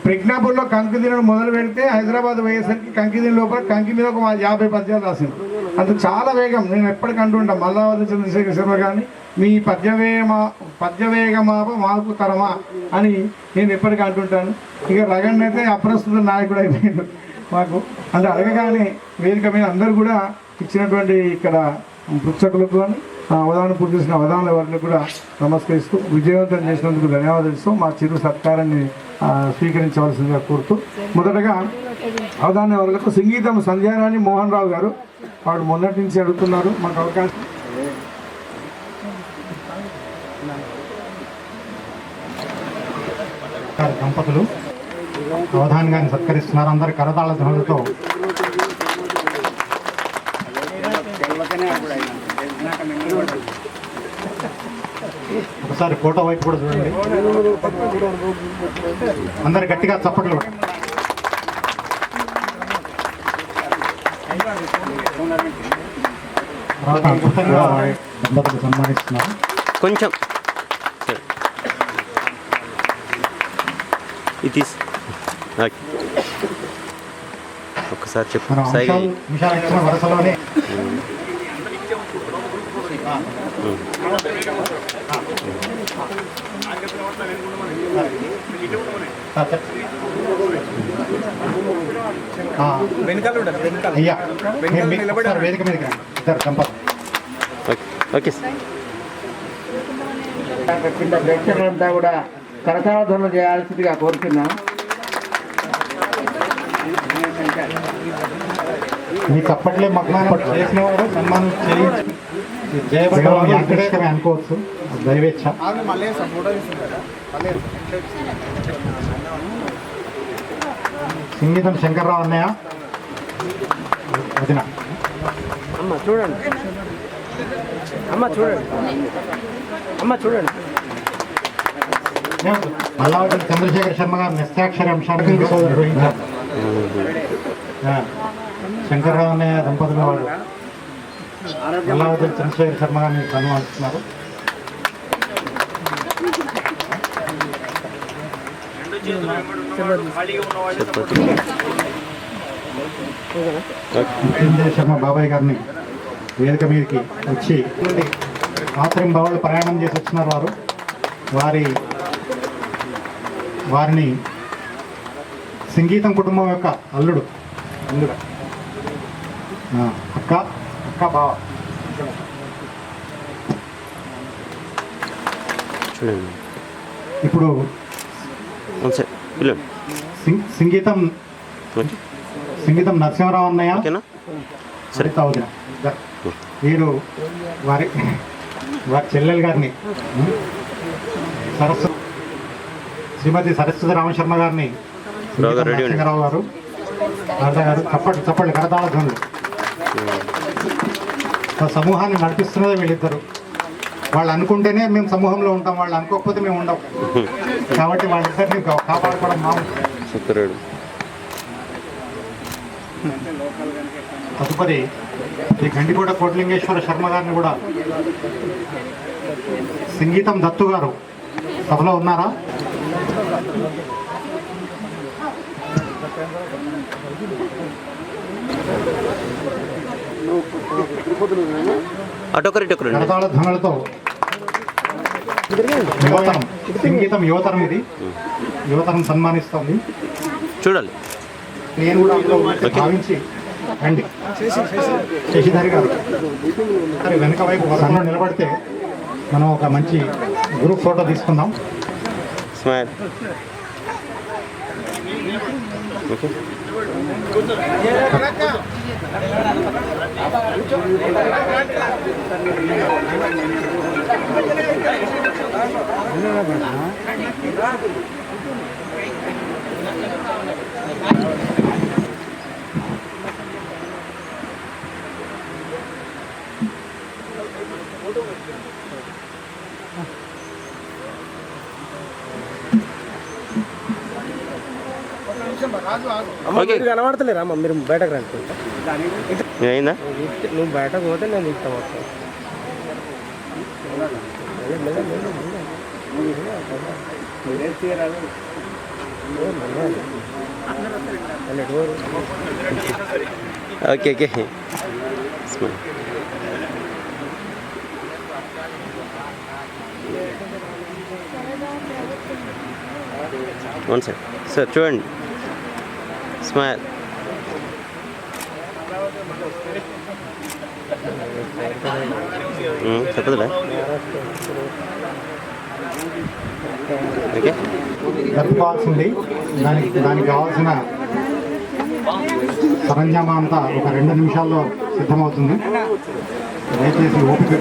ప్రజ్ఞాపూర్లో కంకి దినడం మొదలు పెడితే హైదరాబాద్ పోయేసరికి కంకి దిన లోపల కంకి మీద ఒక 50 పద్యాలు రాసింది. అందుకు చాలా వేగం. నేను ఎప్పటికీ అంటుంటాను మల్లావజ చంద్రశేఖర్ శర్మ గారిని, మీ పద్యవేగమాప మార్పు తరమా అని నేను ఎప్పటికీ అంటుంటాను. ఇక రగన్ అయితే అప్రస్తుత నాయకుడు అయిపోయాడు మాకు. అంటే అడగగానే వేదిక మీద అందరూ కూడా ఇచ్చినటువంటి ఇక్కడ పుస్తకులకు అని అవధానం పూర్తి చేసిన అవధానాల వారిని కూడా నమస్కరిస్తూ విజయవంతం చేసినందుకు ధన్యవాదాలు ఇస్తూ మా చిరు సత్కారాన్ని స్వీకరించవలసిందిగా కోరుతూ, మొదటగా అవధాన వాళ్ళకు సంగీతం సంధ్యారాణి మోహన్ రావు గారు, వాడు మొన్నటి నుంచి అడుగుతున్నారు, మాకు అవకాశం. దంపతులు అవధాన్ గారిని సత్కరిస్తున్నారు. అందరి కరతాళ ధ్వనులతో ఒకసారి ఫోటో వైపు కూడా చూడండి. అందరు గట్టిగా చప్పట్లు. అద్భుతంగా దంపతులు సన్మానిస్తున్నారు. కొంచెం ఇది ఒకసారి చెప్పు. నిమిషాలు ఇచ్చిన వరుసలోనే అయ్యా వేదిక మీద ఇద్దరు దంపతులు. Okay sir. ప్రేక్షకులంతా కూడా కరతాళధ్వనులు చేయాల్సిందిగా కోరుతున్నాం. మీ తప్పట్లే మగ్నాన్ని చేసిన వారు సన్మానం చేయబడ్డమే అనుకోవచ్చు, దైవేచ్ఛ. సంగీతం శంకర్రావు అన్నయ్య వదిన. చూడండి మల్లావతి చంద్రశేఖర శర్మ గారు నిస్తాక్షరి అంశాన్ని నిర్వహించారు. శంకర్రావు అన్నయ్య దంపతుల వాళ్ళు మల్లావతి చంద్రశేఖర శర్మ గారిని సన్మానిస్తున్నారు. మృత్యుంజయ శర్మ బాబాయ్ గారిని వేదిక మీదకి వచ్చి ఆత్రం బావులు ప్రయాణం చేసి వచ్చినారు. వారిని సంగీతం కుటుంబం యొక్క అల్లుడు అక్క బావ ఇప్పుడు సంగీతం నరసింహరావు అన్నయ్య సరిత వదిన వీరు వారి చెల్లెలు గారిని శ్రీమతి సరస్వతి రామశర్మ గారిని నరసింహరావు గారు చప్పట్లు కరతాళ ధ్వనులు. సమూహాన్ని నడిపిస్తున్నదే వీళ్ళిద్దరు. వాళ్ళు అనుకుంటేనే మేము సమూహంలో ఉంటాం, వాళ్ళు అనుకోకపోతే మేము ఉండవు. కాబట్టి వాళ్ళిద్దరిని కాపాడుకోవడం మామూలు. తదుపరి శ్రీ గండికోట కోట్లింగేశ్వర శర్మ గారిని కూడా సంగీతం దత్తు గారు సభలో ఉన్నారా? కరతాళ ధ్వనులతో యువతరం, సంగీతం యువతరం, ఇది యువతరం సన్మానిస్తోంది. చూడాలి. నేను కూడా అందులో భావించి రండి. శశిధర్ గారు సరే వెనక వైపు వరంలో నిలబడితే మనం ఒక మంచి గ్రూప్ ఫోటో తీసుకుందాం. స్మైల్. ఓకే. కనబడతలేరా మీరు బయటకు రండి. అయిందా? నువ్వు బయటకు పోతే నేను ఇస్తాను. Okay okay. One sir sir చూడండి, స్మైల్. చెప్పదులే. ఓకే, జరుపుకోవాల్సింది దానికి కావాల్సిన సరంజామా అంతా ఒక 2 నిమిషాల్లో సిద్ధమవుతుంది. దయచేసి ఓపిక.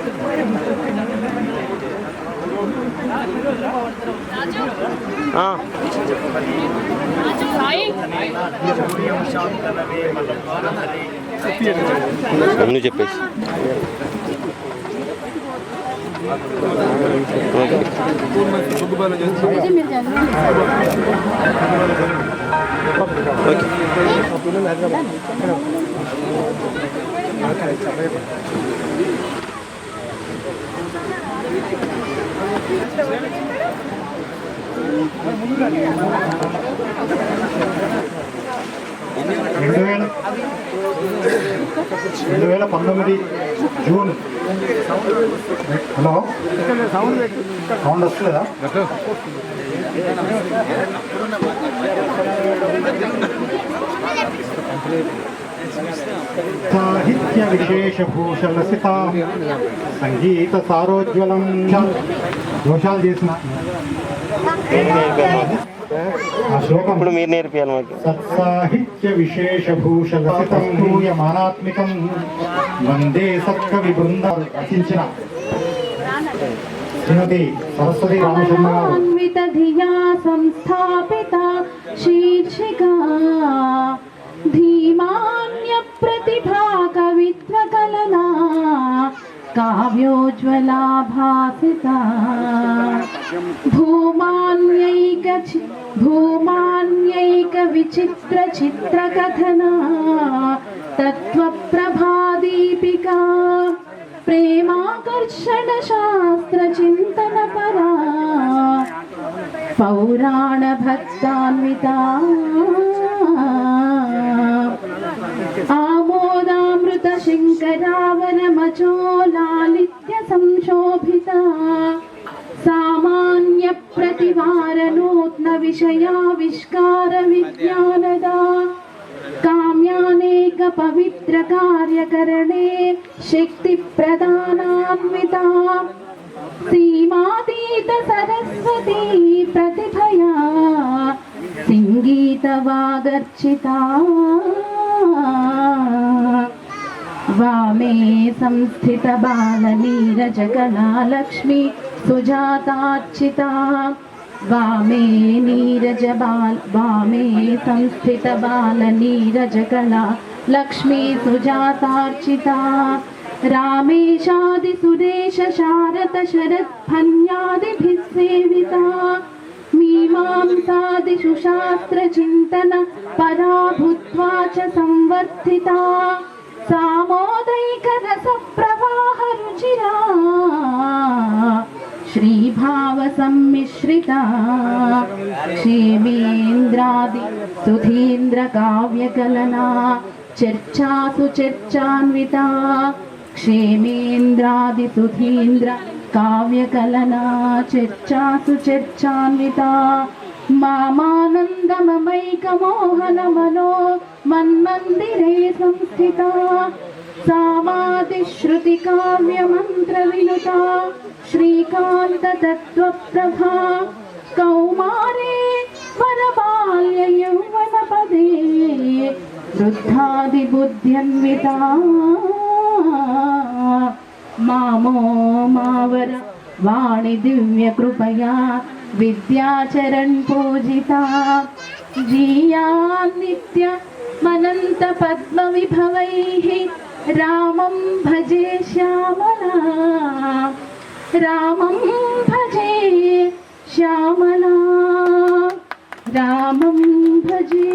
నువ్వు చెప్పేసి రెండు వేల 19 జూన్. హలో, సౌండ్ వస్తలేదా? సాహిత్య విశేషభూషలసిత సంగీత సారోజ్వలం. దోషాలు చేసిన ఆ శ్లోకం ఇప్పుడు మీరు నేర్పియాలి మాకు. సత్సాహిత్య విశేషభూషలసితం మానాత్మికం వందే సత్కవి బృందం రచించిన శ్రీమతి సరస్వతి రామశర్మ గారు. సంస్థాపిత శీర్షికా ధీమాన్య ప్రతిభా కవిత్వకలనా కావ్యోజ్వలా భాసిత భూమాన్యైక విచిత్ర చిత్రకథనా తత్వప్రభాదీపికా ప్రేమాకర్షణ శాస్త్ర చింతన పరా పౌరాణ భక్తాన్వితా ఆమోదామృత శంకరావరమచో లాలిత్య సంశోభిత సామాన్య ప్రతివార నూత్న విషయావిష్కార విజ్ఞానదా కామ్యానేక పవిత్ర కార్యకరణే శక్తి ప్రదానాన్వితా సీమాతీత సరస్వతీ ప్రతిభయా సంగీతవాగర్చితా వామే సంస్థిత బాలనీరజకళా లక్ష్మీ సుజాతార్చితా వామే సంస్థిత బాలనీరజకళా లక్ష్మీ సుజాతార్చితా రామేశాది సురేశ శారద శరద్భన్యాదిభిः సేవితా మీమాంసాదిషు శాస్త్ర చింతన పరా భూత్వా చ సంవర్ధితా సామోదైక రస ప్రవాహ రుచిరా శ్రీభావ సమ్మిశ్రితా క్షేమేంద్రాది సుధీంద్ర కావ్యకలనా చర్చాసు చర్చాన్వితా క్షేమేంద్రాది సుధీంద్ర కావ్యకలనా చర్చాసు చర్చాన్వితా మామానందమమైకమోహనమనో మన్మందిరే సంస్థితా సామాదిశ్రుతి కావ్యమంత్ర వినుతా శ్రీకాంత తత్వప్రభా కౌమారే వరబాల్య యౌవన పదే వృద్ధాది బుద్ధ్యన్వితా మామో మావర వాణి దివ్య కృపయా విద్యాచరణ్ పూజితా జీయా నిత్య మనంత పద్మ విభవైః రామం భజే శ్యామలా రామం భజే శ్యామలా రామం భజే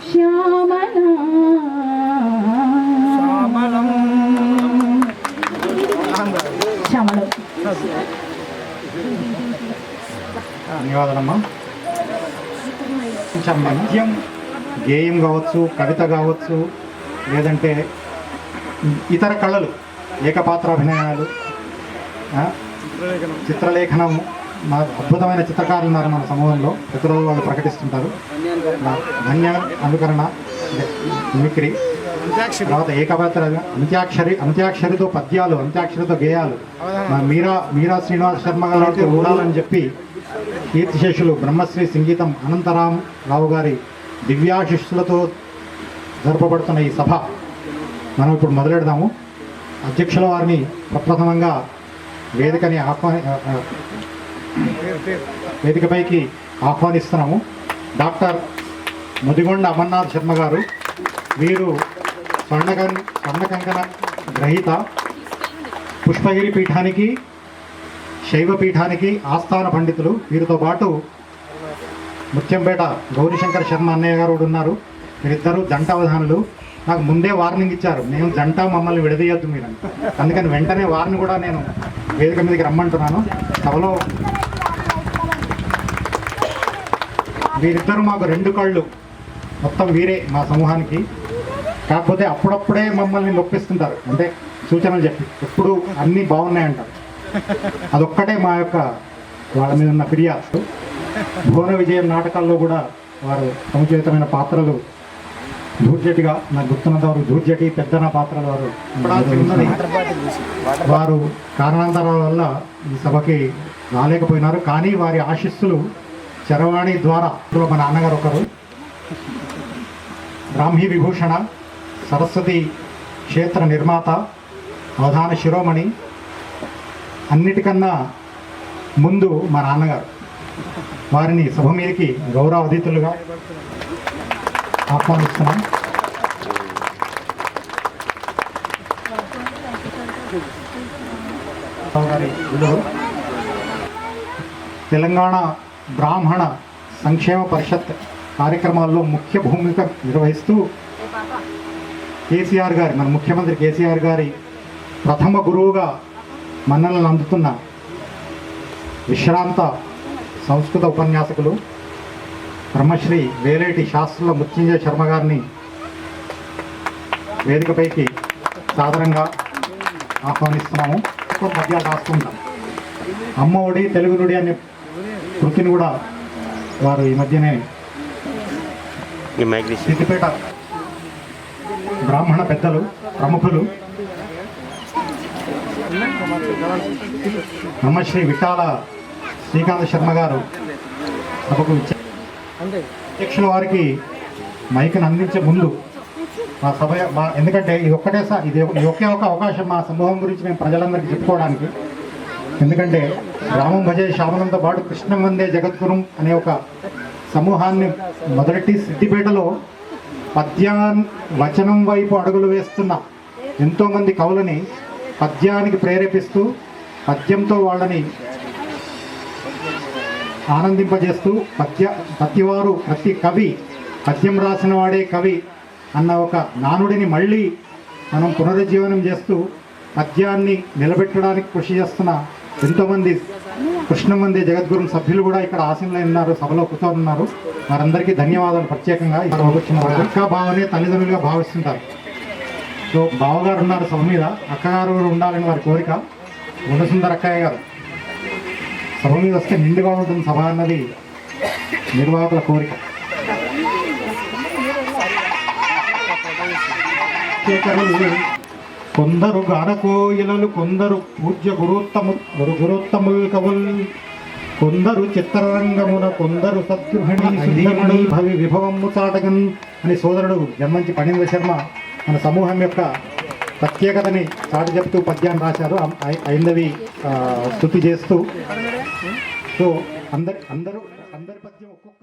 శ్యామలా శ్యామలం. ధన్యవాదాలమ్మా. కొంచెం నృత్యం, గేయం కావచ్చు, కవిత కావచ్చు, లేదంటే ఇతర కళలు, ఏకపాత్రాభినయాలు, చిత్రలేఖనం. మా అద్భుతమైన చిత్రకారులు ఉన్నారు మన సమూహంలో, ప్రతిరోజు వాళ్ళు ప్రకటిస్తుంటారు. ధన్య అనుకరణ, మిమిక్రీ, తర్వాత ఏకపాత్ర, అంత్యాక్షరితో పద్యాలు, అంత్యాక్షరితో గేయాలు. మీరా శ్రీనివాస శర్మ గారికి ఉండాలని చెప్పి కీర్తిశేషులు బ్రహ్మశ్రీ సంగీతం అనంతరాం రావు గారి దివ్యాశిష్యులతో జరపబడుతున్న ఈ సభ మనం ఇప్పుడు మొదలెడదాము. అధ్యక్షుల వారిని ప్రప్రథమంగా వేదికపైకి ఆహ్వానిస్తున్నాము. డాక్టర్ ముదిగొండ అమర్నాథ్ శర్మ గారు, వీరు స్వర్ణకంకణ గ్రహీత, పుష్పగిరి పీఠానికి, శైవ పీఠానికి ఆస్థాన పండితులు. వీరితో పాటు ముత్యంపేట గౌరీశంకర్ శర్మ అన్నయ్య గారు కూడా ఉన్నారు. వీరిద్దరూ జంట అవధానులు. నాకు ముందే వార్నింగ్ ఇచ్చారు, మేము జంట, మమ్మల్ని విడదీయద్దు మీరు, అందుకని వెంటనే వారిని కూడా నేను వేదిక మీదకి రమ్మంటున్నాను. సభలో వీరిద్దరూ మాకు రెండు కళ్ళు, మొత్తం వీరే మా సమూహానికి. కాకపోతే అప్పుడప్పుడే మమ్మల్ని నొప్పిస్తుంటారు, అంటే సూచనలు చెప్పి ఎప్పుడు అన్నీ బాగున్నాయంటారు. అదొక్కటే మా యొక్క వాళ్ళ మీద ఉన్న ఫిర్యాదు. భువన విజయం నాటకాల్లో కూడా వారు సముచితమైన పాత్రలు ధూర్జటిగా, నాకు గుర్తున్నంత వరకు ధూర్జటి, పెద్దన పాత్రలు వారు కారణాంతరాల వల్ల ఈ సభకి రాలేకపోయినారు. కానీ వారి ఆశీస్సులు చరవాణి ద్వారా, మా నాన్నగారు ఒకరు, బ్రాహ్మీ విభూషణ, సరస్వతి క్షేత్ర నిర్మాత, అవధాన శిరోమణి, అన్నిటికన్నా ముందు మా నాన్నగారు. వారిని సభ మీదకి గౌరవ అతిథులుగా ఆహ్వానిస్తున్నాం. తెలంగాణ బ్రాహ్మణ సంక్షేమ పరిషత్ కార్యక్రమాల్లో ముఖ్య భూమిక నిర్వహిస్తూ కేసీఆర్ గారి, మన ముఖ్యమంత్రి కేసీఆర్ గారి ప్రథమ గురువుగా మన్ననలు అందుతున్న విశ్రాంత సంస్కృత ఉపన్యాసకులు బ్రహ్మశ్రీ వేలేటి శాస్త్రుల మృత్యుంజయ శర్మ గారిని వేదికపైకి సాదరంగా ఆహ్వానిస్తున్నాము. పద్యాలు రాసుకుంటాం. అమ్మ ఒడి తెలుగు నుడి అనే కృతిని కూడా వారు ఈ మధ్యనే సిద్దిపేట బ్రాహ్మణ పెద్దలు, ప్రముఖులు బ్రహ్మశ్రీ విఠాల శ్రీకాంత్ శర్మ గారు సభకు అధ్యక్షుల వారికి మైక్ను అందించే ముందు మా సభ, ఎందుకంటే ఇది ఒకే ఒక అవకాశం మా సమూహం గురించి మేము ప్రజలందరికీ చెప్పుకోవడానికి. ఎందుకంటే రామం భజే శ్యామలంతో పాటు కృష్ణం వందే జగద్గురుం అనే ఒక సమూహాన్ని మొదటి సిద్దిపేటలో వచనం వైపు అడుగులు వేస్తున్న ఎంతోమంది కవులని పద్యానికి ప్రేరేపిస్తూ, పద్యంతో వాళ్ళని ఆనందింపజేస్తూ, ప్రతివారు, ప్రతి కవి పద్యం రాసిన వాడే కవి అన్న ఒక నానుడిని మళ్ళీ మనం పునరుజ్జీవనం చేస్తూ పద్యాన్ని నిలబెట్టడానికి కృషి చేస్తున్న ఎంతోమంది కృష్ణం వందే జగద్గురు సభ్యులు కూడా ఇక్కడ ఆసీనులై ఉన్నారు, సభలో కూర్చొని. వారందరికీ ధన్యవాదాలు. ప్రత్యేకంగా ఇక్కడ వచ్చిన అక్క బావనే తల్లిదండ్రులుగా భావిస్తుంటారు. సో బావగారు ఉన్నారు సభ మీద, అక్కగారు కూడా ఉండాలని వారి కోరిక. గుణసుందర్ అక్కయ్య గారు సభ మీద వస్తే నిండుగా ఉంటుంది సభ అన్నది నిర్వాహకుల కోరిక. కొందరు గానకోయిలలు, కొందరు పూజ్య గురోత్తముల్ కవుల్, కొందరు చిత్రరంగమున, కొందరు సద్గృహిణి భవి విభవము చాటగన్ అని సోదరుడు జన్మంచి పణీంద్ర శర్మ మన సమూహం యొక్క ప్రత్యేకతని చాటి చెప్తూ పద్యాన్ని రాశారు. ఐందవి స్తుతి చేస్తూ. సో అందరి పద్యం ఒక్కొక్క